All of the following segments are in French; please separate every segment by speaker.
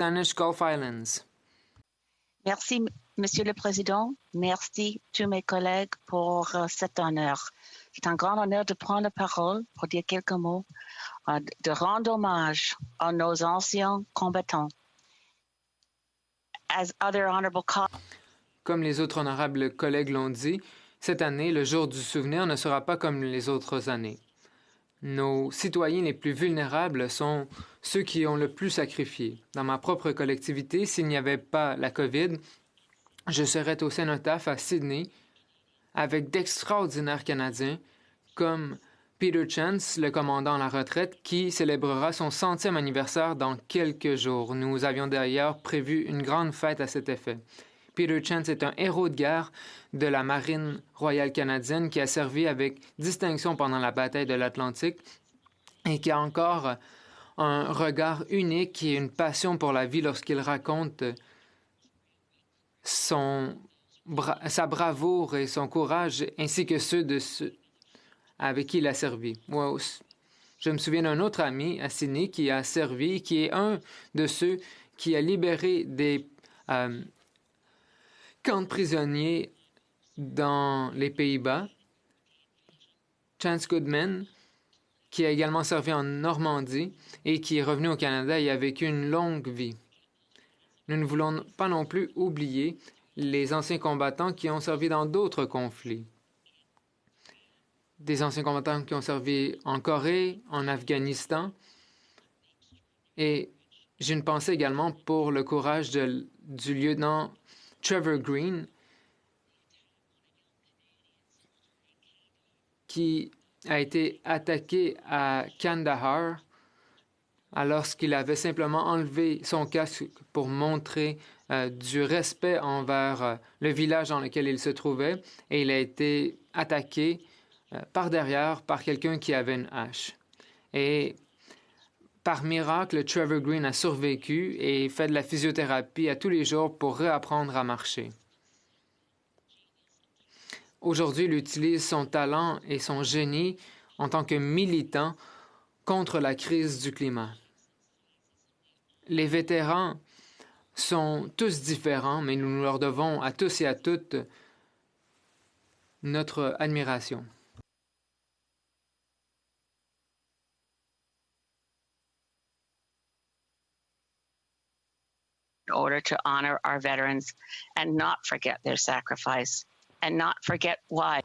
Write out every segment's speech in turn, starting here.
Speaker 1: Spanish Gulf Islands.
Speaker 2: Merci, Monsieur le Président. Merci tous mes collègues pour cet honneur. C'est un grand honneur de prendre la parole pour dire quelques mots, de rendre hommage à nos anciens combattants. As other honorable
Speaker 1: Comme les autres honorables collègues l'ont dit, cette année, le jour du souvenir ne sera pas comme les autres années. Nos citoyens les plus vulnérables sont ceux qui ont le plus sacrifié. Dans ma propre collectivité, s'il n'y avait pas la COVID, je serais au cénotaphe à Sydney avec d'extraordinaires Canadiens comme Peter Chance, le commandant à la retraite, qui célébrera son 100e anniversaire dans quelques jours. Nous avions d'ailleurs prévu une grande fête à cet effet. Peter Chance est un héros de guerre de la Marine royale canadienne qui a servi avec distinction pendant la bataille de l'Atlantique et qui a encore un regard unique et une passion pour la vie lorsqu'il raconte sa bravoure et son courage ainsi que ceux de ceux avec qui il a servi. Moi, je me souviens d'un autre ami à Sydney qui a servi, qui est un de ceux qui a libéré des camp de prisonniers dans les Pays-Bas, Chance Goodman, qui a également servi en Normandie et qui est revenu au Canada et a vécu une longue vie. Nous ne voulons pas non plus oublier les anciens combattants qui ont servi dans d'autres conflits. Des anciens combattants qui ont servi en Corée, en Afghanistan. Et j'ai une pensée également pour le courage du lieutenant Trevor Green, qui a été attaqué à Kandahar lorsqu'il avait simplement enlevé son casque pour montrer du respect envers le village dans lequel il se trouvait, et il a été attaqué par derrière par quelqu'un qui avait une hache. Et par miracle, Trevor Green a survécu et fait de la physiothérapie à tous les jours pour réapprendre à marcher. Aujourd'hui, il utilise son talent et son génie en tant que militant contre la crise du climat. Les vétérans sont tous différents, mais nous leur devons à tous et à toutes notre admiration.
Speaker 2: in order to honor our veterans and not forget their sacrifice and not forget why.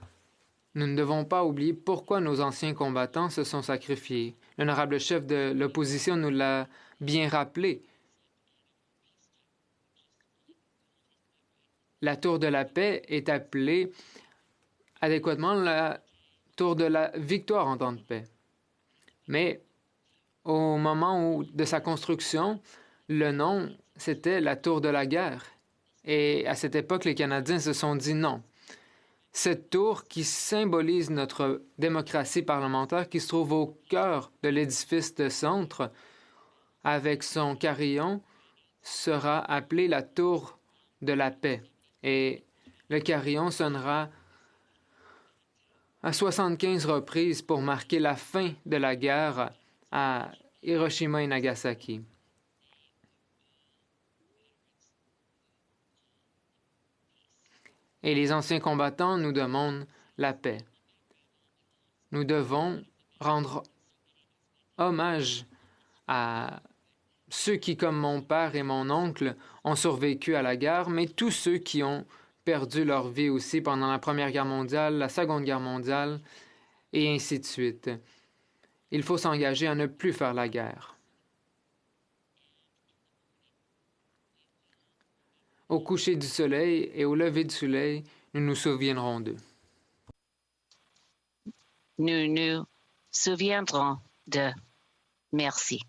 Speaker 1: Nous ne devons pas oublier pourquoi nos anciens combattants se sont sacrifiés. L'honorable chef de l'opposition nous l'a bien rappelé. La Tour de la Paix est appelée adéquatement la Tour de la Victoire en temps de paix. Mais au moment de sa construction, le nom, c'était la Tour de la Guerre. Et à cette époque, les Canadiens se sont dit non. Cette tour qui symbolise notre démocratie parlementaire, qui se trouve au cœur de l'édifice de centre, avec son carillon, sera appelée la Tour de la Paix. Et le carillon sonnera à 75 reprises pour marquer la fin de la guerre à Hiroshima et Nagasaki. Et les anciens combattants nous demandent la paix. Nous devons rendre hommage à ceux qui, comme mon père et mon oncle, ont survécu à la guerre, mais tous ceux qui ont perdu leur vie aussi pendant la Première Guerre mondiale, la Seconde Guerre mondiale, et ainsi de suite. Il faut s'engager à ne plus faire la guerre. Au coucher du soleil et au lever du soleil, nous nous souviendrons d'eux.
Speaker 2: Nous nous souviendrons d'eux. Merci.